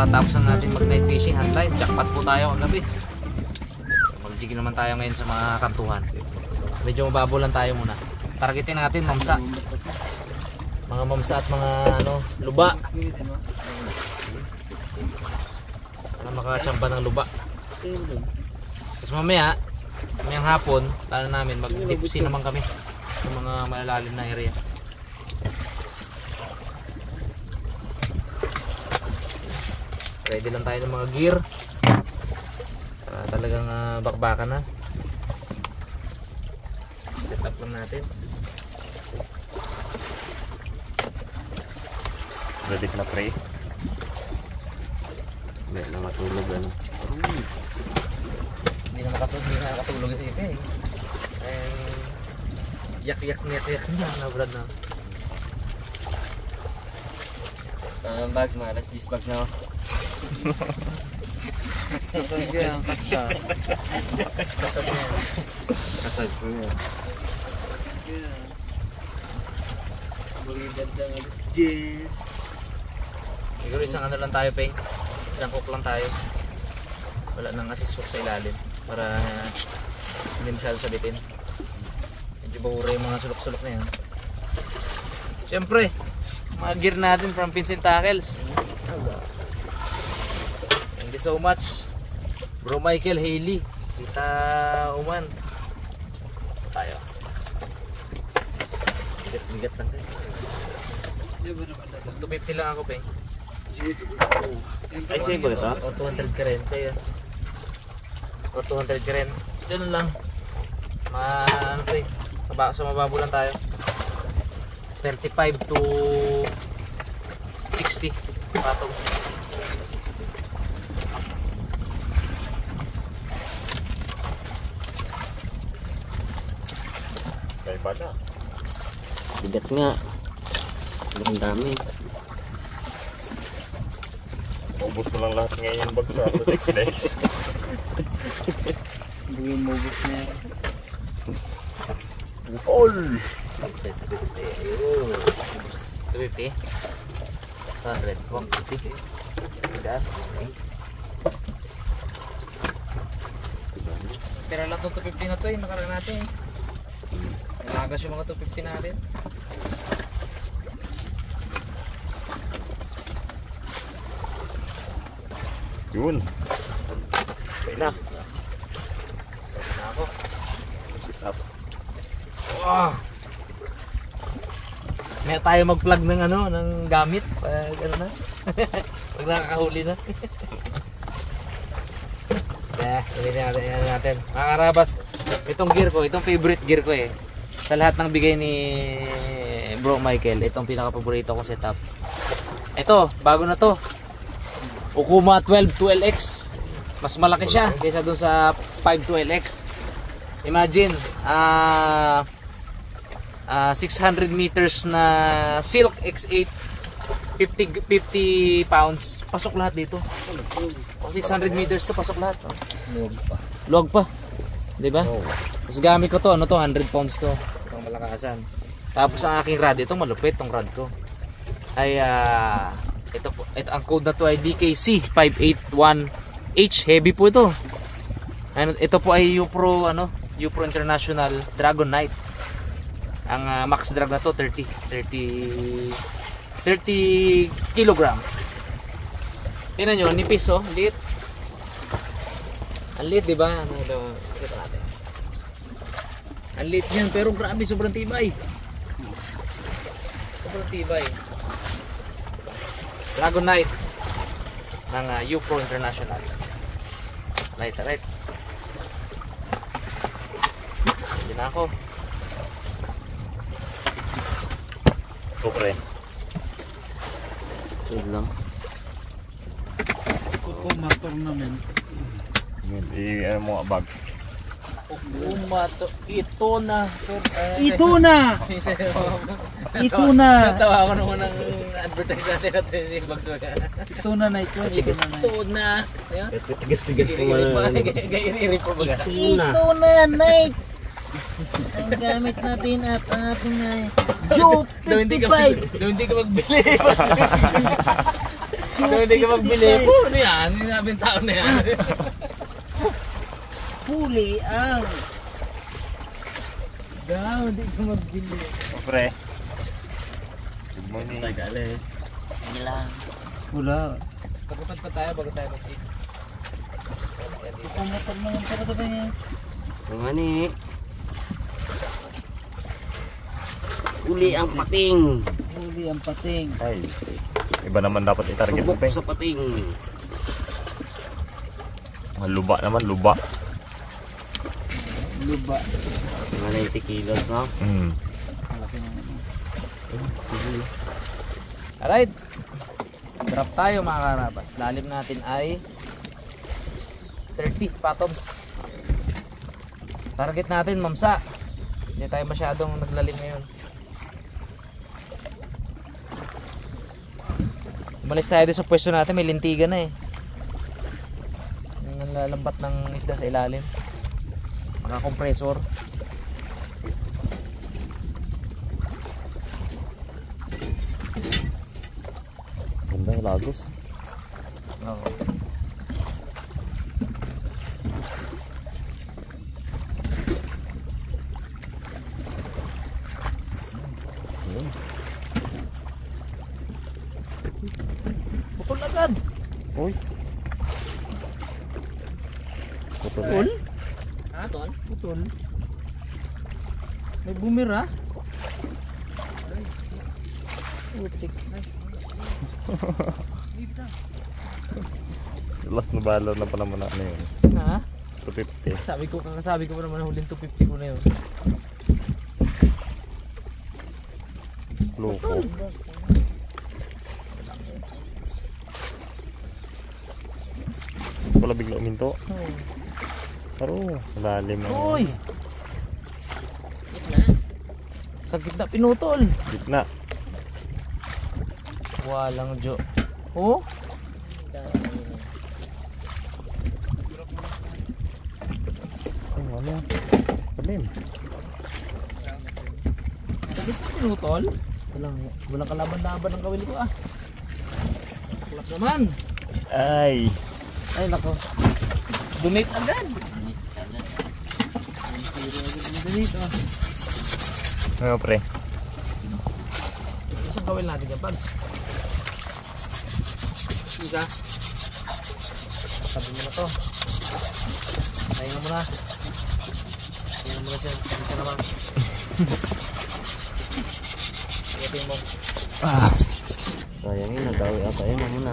Katapos na natin mag night fishing, handline, jackpot po tayo kagabi. Mag-jig naman tayo ngayon sa mga kantuhan. Medyo mababaw lang tayo muna. Targetin natin mamsa. Mga mamsa at mga luba. Para makachamba ng luba. Tapos mamaya, mamayang hapon, plano namin mag-deep sea naman kami sa mga malalalim na area. Ready lang tayo ng mga gear para talagang bakbakan na. Set up lang natin. Ready na pre. Hindi na matulog ano. Hindi na makatulog si Ipe. Yak-yak net na brad na. Bags mga alas 10 bags na. Kasad yan, kasad. Kasad yan. Kasad ko yan. Bagay ng alas 10. Siguro isang lang tayo, Peng. Isang hook lang tayo. Wala nang assist hook sa ilalim para hindi masyado sabitin. Medyo bahura yung mga sulok-sulok na yan. Siyempre, mga gear natin from Vincent Tackles. Thank you so much, Bro Michael, Hailey, Tita Uman. Tayo. Bigat lang tayo. 250 lang ako, Peng. Ay, sa'yo ba ito? O 200 ka rin, sa'yo. O 200 ka rin. Ganun lang. Ano to eh. Sa mababaw lang tayo. 35 to 60 patong. Kaya ba na? Bigat nga. Ang dami. Ubus ko lang lahat ngayon yung bag sa 6 days. Hindi yung mubos na yan. All! 250 100 150 Tidak. Tira lang itong 250 na ito eh, nakaraan natin eh. Nalagas yung mga 250 natin. Yun. Okay na. Na ako. Sit up. Wow. May tayo mag-plug ng ng gamit pag na. Pag nakakahuli na. Ulitin natin. Mga karabas, itong gear ko, itong favorite gear ko eh. Sa lahat ng bigay ni Bro Michael, itong pinaka-paborito ko setup. Ito, bago na to. Okuma 12-2LX. Mas malaki siya kaysa dun sa 5-2LX. Imagine, 600 meters na Silk X8, 50 pounds, pasok lahat dito. 600 meters to, pasok lahat. Log pa. Diba? Tapos gamit ko to, 100 pounds to. Itong malakasan. Tapos ang aking rod, itong malupit, itong rod ko. Ay, ito ang code na to ay DKC 581H. Heavy po ito. Ito po ay UPRO International Dragon Knight. Ang max drag na to 30 kilograms. Tingnan nyo, nipis oh, liit. Ang liit, diba? Kita natin. Ang liit yan, pero grabe, sobrang tibay. Sobrang tibay. Dragon Knight ng UPRO International. Right. Hindi na ako. Kupre. Sud lang. Okuma tournament. Ano mo bags? Umato. Ito na. Ito na! Ito na! Natawa ako naman ng advertise natin si Bagswag. Ito na na ito. Ito na na. Ito na. Ayan. Tigas-tigas ko man. Gairi po ba? Ito na, Nike! Ang gamit natin at ang ating Yo, Daw hindi ka 55! magbili. Daw hindi ka magbili. Ano yan? Yung nabing tao na yan. Puli ang... Daw, hindi ka magbili. Pre. Good morning. Tagales. Wala. Pagkapat pa tayo bago tayo mag-eat. Pumatag naman para ba niya? Mani. Uli ang pating. Puli ang pating. Ay. Iba naman dapat i-target mo, Subok pre. sa pating. Mga luba naman, luba. Luba. Mga 90 kilos, no? Alright. Drop tayo mga karabas. Lalim natin ay 30 fathoms. Target natin mamsa. Hindi tayo masyadong naglalim ngayon. Umalis tayo din sa pwesto natin. May lintigan na eh. Yung nalalambat ng isda sa ilalim. Mga compressor. Ganda yung lagos. Oo. Pukul agad. Uy. Putol. Putol? Ha? Putol. May bumira. Utik. Last na balor na pala muna ano yun. Ha? 250. Sabi ko pa naman huling 250 ko na yun. Loko. Wala bigla uminto. Pero lalim na. Uy! Sa gitna pinutol. Gitna. Walang jo. Oh? Ay, wala. Kalim. Sa gitna pinutol? Walang kalaban-laban ng kawil ko ah. Saklap naman. Ay. Ay nako. Donate agad. Donate ah. Ano pre? Isang kawil natin yan, Pags. Sige. Sabi mo na to. Tayo mo na. Tayo mo na siya. Isa naman. Ito mo. Sayang yun, nadawi ata yun muna.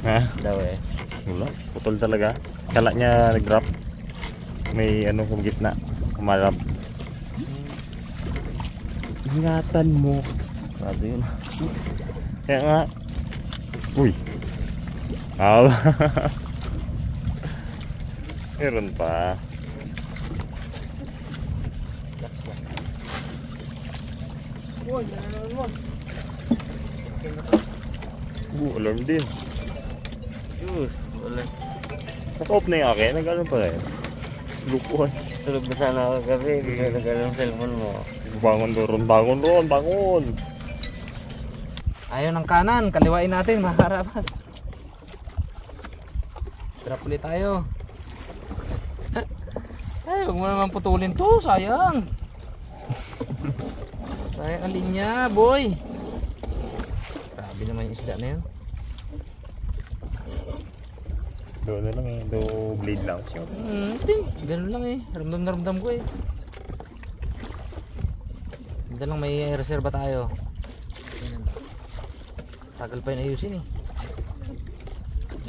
Ha? Dawi. Wala. Putol talaga. Kala niya nag-drop. May ano kung gitna. Kumalap. Ingatan mo. Sabi yun. Kaya nga. Uy. Ah. Meron pa. Alarm din. Diyos. Wala. Naka-off na yung akin. Nag-alarm pa rin. Lukuhan. Tulog na sana ako gabi. Bigla nag-alam cellphone mo. Bangon doon. Bangon doon. Bangon. Ayaw ng kanan. Kaliwain natin mga karabas. Drop ulit tayo. Ay, huwag mo naman putulin to. Sayang. Sayang ang linya, boy. Grabe naman yung isda na yun. Doon na lang eh. Do blade lang siya. Ganun lang eh. Ramdam na ramdam ko eh. Hindi lang may reserva tayo. Tagal pa yun ayusin eh.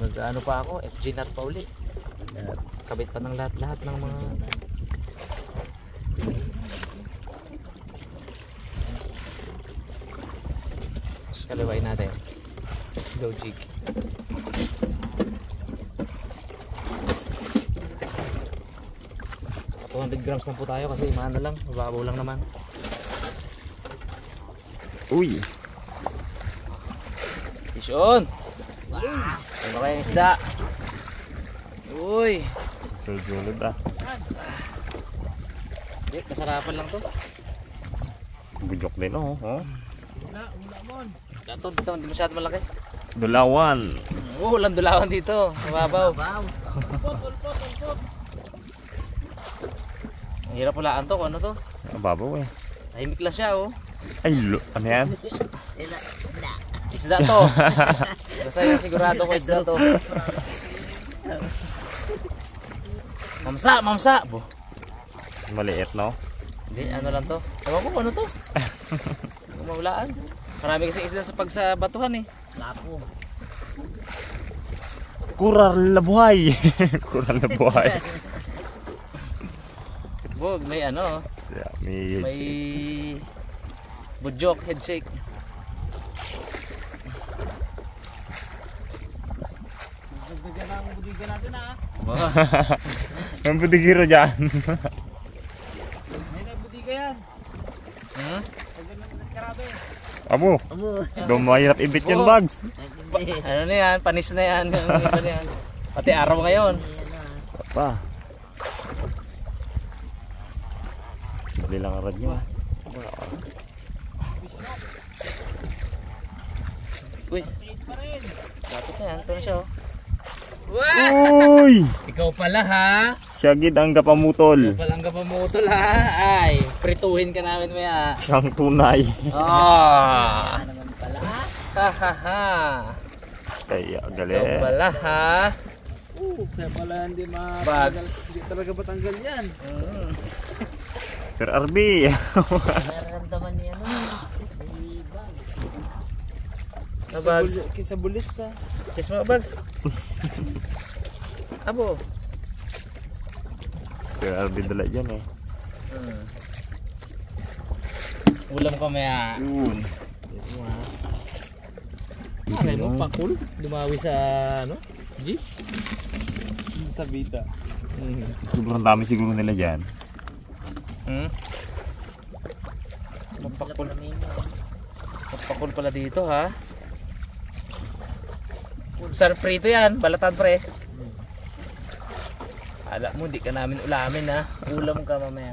Nag-ano pa ako, FG nut pa uli. Kabit pa ng lahat ng mga... Mas kaliwain natin. Go jig. 200 grams na po tayo kasi mahal lang, mababaw lang naman. Uy. Fish on! Ano kayang isda? Uy! Sulod ah. Hindi, kasarapan lang to. Bujok din oh. Dito, hindi masyado malaki. Dulawan. Oo, walang dulawan dito. Mababaw. Ang hirap pulaan to, kung ano to. Babaw eh. Tahimik lang siya oh. Ay, ano yan? Isda to. Basta yung sigurado ko isda to. Mamsa, mamsa. Bo. Maliit no? Hindi, ano lang to. Ewan ko ano to. Mawalaan. Marami kasi isda sa batuhan eh. Lapo. Kural na buhay. Kural na buhay. Bog, may ano. Yeah, May budyok, head shake. Bigyan na ang budigan natin ah. Ang budigiro dyan. May nagbudiga yan. Hmm? Pagyan na nagkarabe. Amo, doon mahirap ibit yan, Bags. Ano na yan? Panis na yan. Ano na yan? Pati araw ngayon. Pa. Bili lang ang radyo. Uy. Lapit na yan. Ito na siya oh. Uy! Ikaw pala ha. Siyagid ang kapamutol. Ikaw pala ang kapamutol ha. Ay, prituhin ka namin maya. Ang tunay. Ah. Naman pala. Ha ha ha. Kaya Ikaw galing. pala ha. Kaya pala hindi Bags. Hindi talaga matanggal yan. Sir RB. Nararamdaman niya ano. Bags. Kisa bulips ah. Kiss mo bags. Abo. Sir RB dala dyan eh. Ulam ko maya. Yun. Ay mo pakul. Dumawi sa ano? G? Sa bita. Sobrang dami siguro nila dyan. Magpakul. Magpakul pala dito ha. Sar prito yan, balatan pre. Alam mo, di ka namin ulamin ha. Ulam ka mamaya.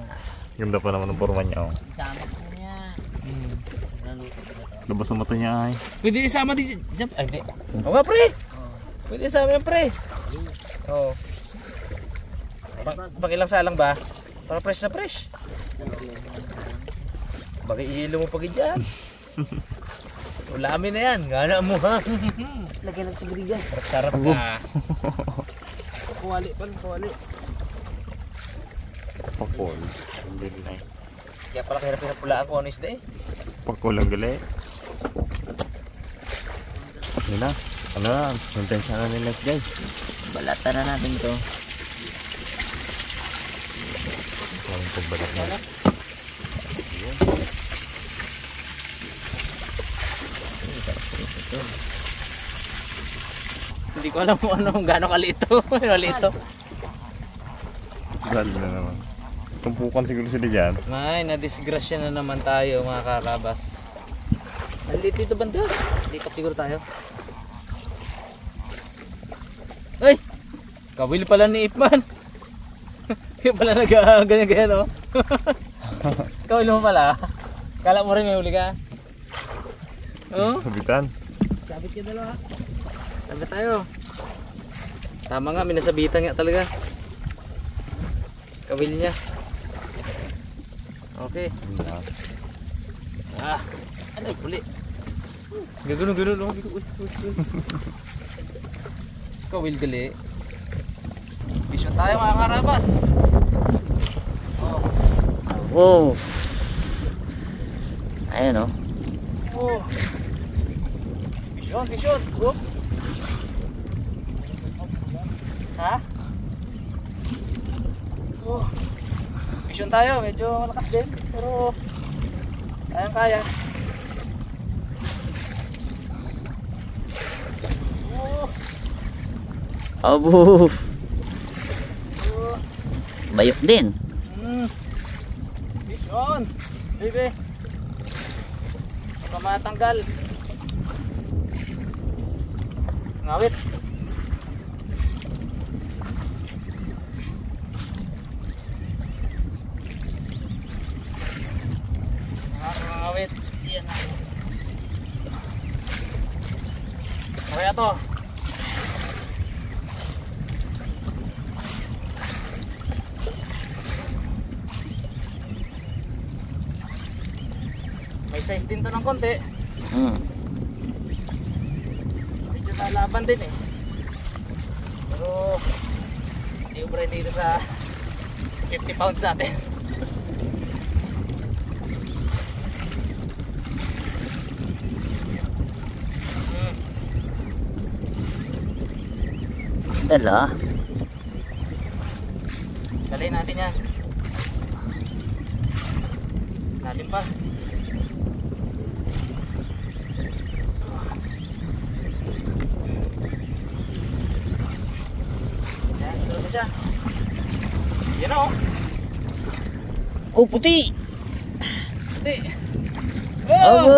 Ganda pa naman ang forma niya oh. Isama ko niya. Labas ang mata niya ay. Pwede isama di jump. Ay, hindi. Oo nga pre. Pwede isama yan pre. Oo. Pag ilang salang ba? Para fresh na fresh. Bagay ihilo mo pag dyan. Ulamin na yan. Gana mo ha. Lagyan natin sa budigan. Sarap ka. Kuwali pa, kuwali. Pakol. Ang galing na eh. Kaya pala kahirap pulaan ko honest eh. Pakol ang galing. Yun na. Ano na? Contensya na nila guys. Balatan na natin to. Walang pagbalat na. Hindi ko alam kung ano, gano'ng kalito. Kalito. Gali na naman. Tumpukan siguro sila dyan. May, na-disgrasya na naman tayo mga kakabas. Nandito ito banda. Dito siguro tayo. Ay! Kawil pala ni Ipman. Kaya pala nag-ganyan-ganyan oh. Kawil mo pala. Kala mo rin may huli ka. Oh? Habitan. Sabit ka dalawa. Sabi tayo. Tama nga, minasabitan nga talaga. Kawil niya. Okay. Ah, ay, huli. Gagano-gano lang. Kawil gali. Vision tayo mga karabas. Wow. Ayun oh. Oh. Vision. Oh. Ha? Oh. Vision tayo, medyo malakas din, pero kaya. Abo. Bayok din. Yun. Baby. Huwag ka matanggal. Ngawit. Ngawit. Yan. Kaya to. May size din to ng konti. Medyo nalaban din eh. Pero hindi ubra dito sa 50 pounds natin. Dala. Dalhin natin yan. Lalim pa. Yan, sunod na siya. Yan o. Oh, puti! Puti. Abo!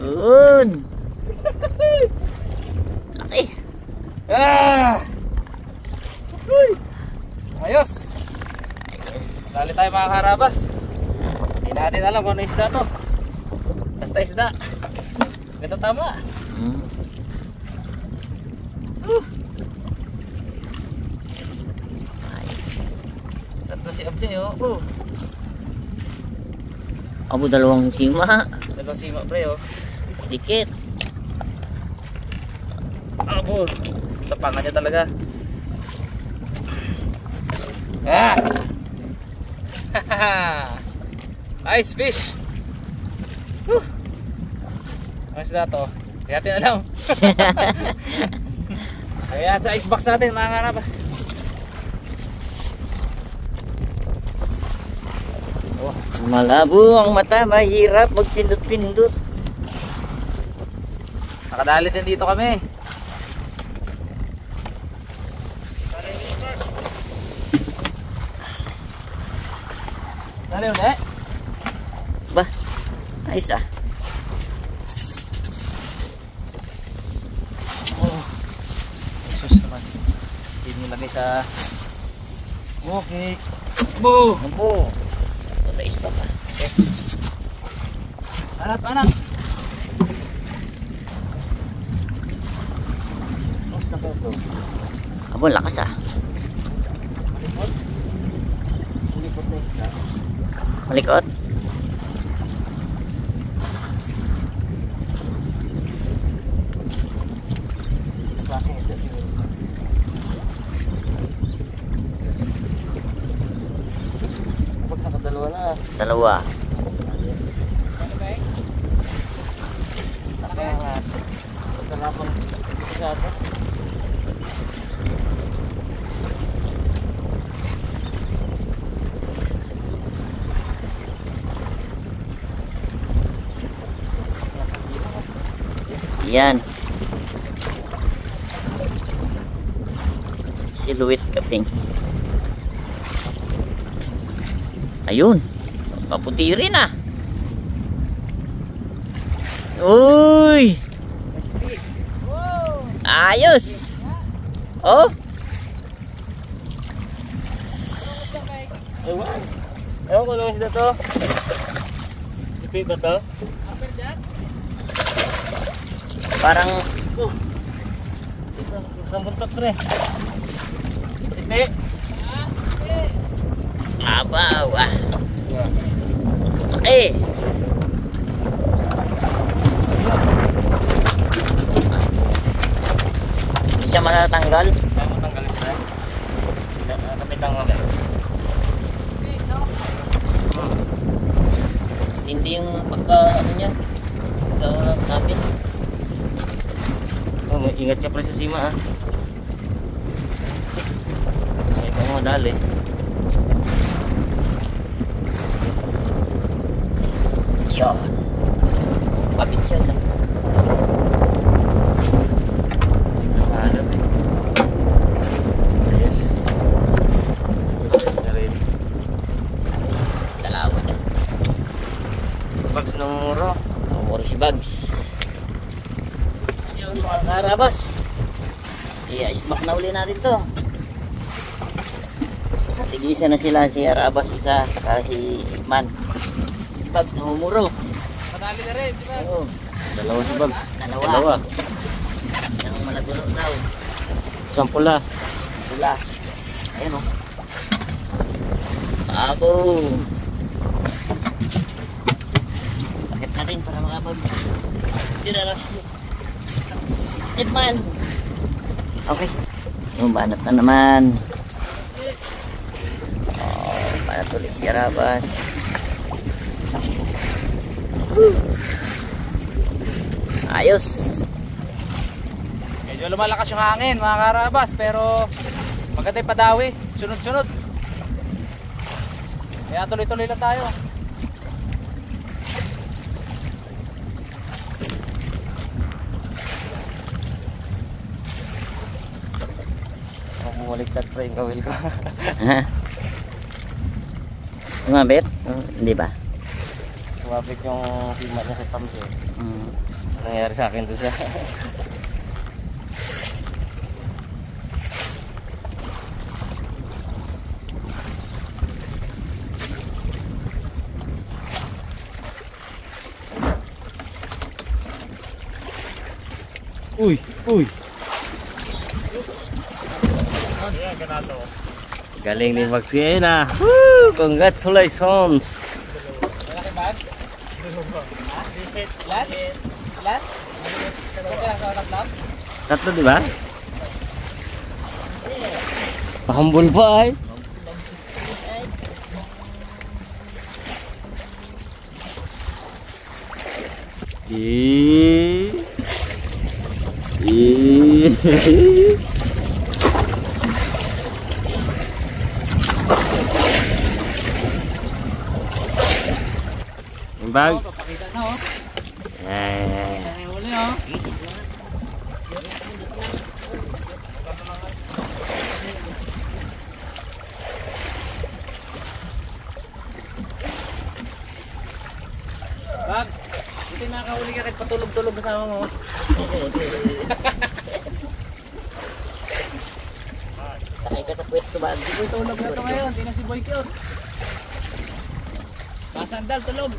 Yun! Laki! Ah! Ayos! Dali tayo mga karabas. Hindi natin alam kung ano isda to. Basta isda. Ito tama. Sarap na si Abdi oh. Abo, dalawang sima. Dalawang sima pre oh. Dikit. Abo. Tapangan niya talaga. Ah! Nice fish. Ano na to? Hindi natin alam. Ayan sa icebox natin mga karabas. Malabo ang mata, mahirap magpindot-pindot. Nakadali din dito kami. Dali ulit. Ba, ayos ah. Oh. Jesus naman. Hindi nilagay sa okay. Boo! Abo. Ito sa ispa pa. Okay. Anat. Basta pa ito. Abo, lakas ah. Ulipot na isda. Malikot. Klaseng isda siguro. Kapag sa kadalawa na. Dalawa. Yan. Silhouette kaping. Ayun. Paputi rin ah. Uy! Ayos! Oh! Ewan ko lang isda to. Sipi ba to? Parang Isang buntot pre. Sipi. abaw ah. Okay. Hindi siya matatanggal. Kaya mo tanggalin pre. Kapit lang ulit. Hindi yung pagka ano niya. Pagka-kapit. Oh, ingat ka pre sa sima ah. Ay, kung madali. Yun. Kapit siya sa Hindi ka maalat eh. Yes. Yes, Yun mga karabas. I-iceback na uli natin to. Natigisa na sila si Arabas isa saka si Ikman. Si Babs namumuro. Patali na rin, di ba? Oo. Dalawa si Babs. Dalawa. Yung malagulo daw. Isang pula. Pula. Ayan o. Ako. Bakit natin para makapag tinalas ni Ikman. Okay. Yung banat na naman. Oh, banat ulit si Arabas. Ayos. Medyo lumalakas yung hangin mga karabas, pero maganda yung padawi, sunod-sunod. Kaya tuloy-tuloy lang tayo. Bumaliktad pa yung kawil ko. Ha? Lumabit? Hindi ba? Sumabit yung sima niya sa thumbs eh. Mm. Nangyari sa akin doon sa... Uy! Uy! Galing ni Maxina. Woo! Congratulations! Malaki bag? Lat? Lat? Okay lang sa tatlap? Tatlo di ba? Pahambol pa ay. Yung bag. Oh, papakita na oh. Eh. Yan yung huli oh. Babs, hindi nakakahuli ka kahit patulog-tulog kasama mo. Sakay ka sa puwet ko ba? Si Boy tulog na to ngayon, di na si Boy cute. Pasandal, tulog.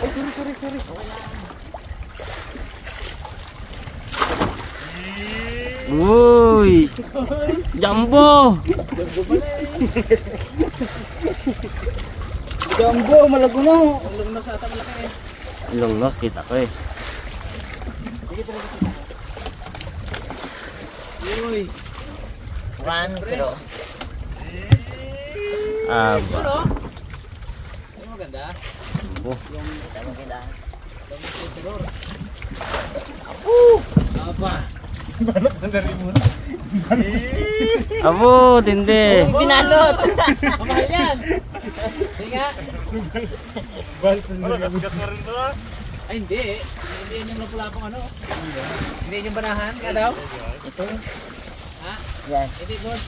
Ay, sorry. Uy! Jumbo! Jumbo, malaguno. Tulog na sa ata malaki eh. Long nose kita ko eh. Uy, One, pero Aba. ano? Ano maganda? tama kita. Apa? Abo, tindi. Pinalot! Mamahal yan! Hindi nga. Ay hindi. Hindi yan yung lapulapong ano. Hindi yan yung banahan. Nga daw? Ito. Ha? Yan. Hindi good.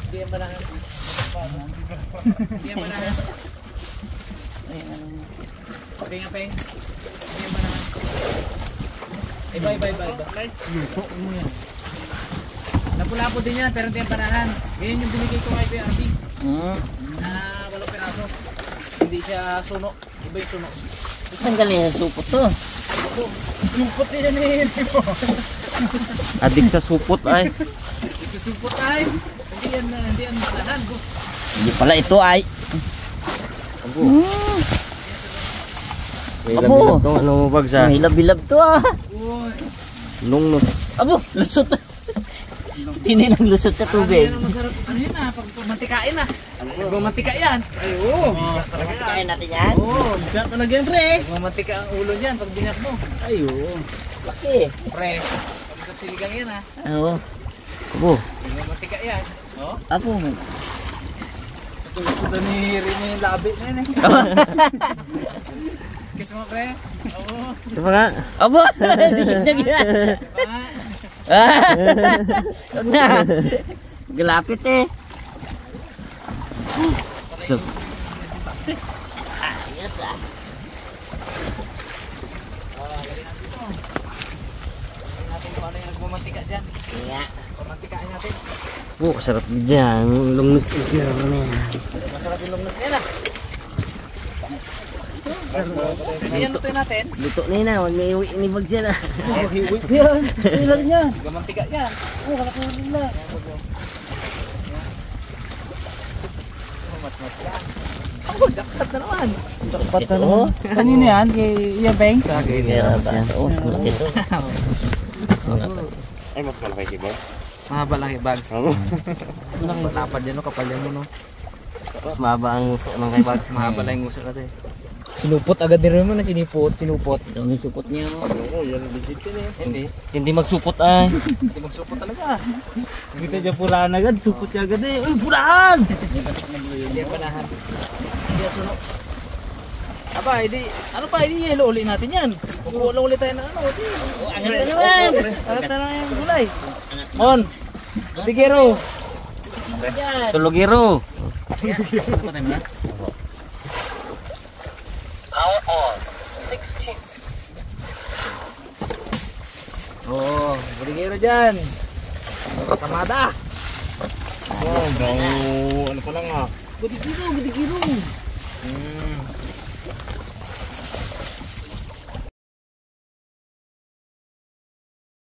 Hindi yan banahan. Hindi yan banahan. Ping-aping. Hindi yan banahan. Iba. Napulapo din yan pero hindi yan banahan. Ganyan yung binigay ko kay Kuya Arby. Na 8 piraso. Hindi siya suno. Iba yung suno. Saan galing yung supot to? Supot yan eh. Adik sa supot ay. Susupot ay. Hindi yan banahan. Hindi pala ito ay. May Abo. labilab tong ano mo bagsa. May labilab to ah. Uy. Long nose. Abo, lusot. Tinilang lusot sa tubig. Ano masarap. Ano yun ah. Pag mantikain ah. Magmamantika yan. Ay oo. Kaya natin yan. Oo. Siya ka nagyan, pre. Magmamantika ang ulo niyan pag binak mo. Ayo. Laki. Pre. Pag sa siligang yan ah. Oo. Abo. Magmamantika yan. Oh. Abo. Susunod ni Rene yung labi na yun eh. Kiss mo pre. Oo. Sa mga. Abo. Sinignan yan. Huwag na. Galapit eh. So, Ayos ah. dyan. Kaya. Pamantikain natin. Oh, sarap dyan. Lungus na yan. Masarap yung longnas ngayon ah. Ayan, lutuin natin. Luto na yun, huwag may iwi ni Bags yan. Yan. Ilan niya. Gamantika yan. Oh, kalakunin nila. Oh, jackpot na naman. Oo. Kanino yan? Kay Yabeng? Meron pa. Oo, malaki to. Ay, mas malaki keyboard. Mahaba lang yung bags. Oo. Lapad yan, no? Kapal yan mo, no? Mas mahaba ang uso ng kay Bags. Mahaba lang yung uso kasi. Sinupot agad din rin mo na sinupot. Ang supot niya. Oo, yan legit yun eh. Hindi. Hindi magsupot ay. Hindi magsupot talaga. Kita niya pulaan agad. Supot niya agad eh. Uy, pulaan! Hindi ang panahan. Hindi ang sunod. Aba, hindi. Ano pa, hindi yelo uli natin yan. Kukuha lang ulit tayo ng ano. Agad na naman! Agad na yung gulay. On! Bigero! Tulogiro. Ano pa tayo na? Oo, bigero dyan. Kamada! Wow, ano pa lang ah. Budigiro, budigiro.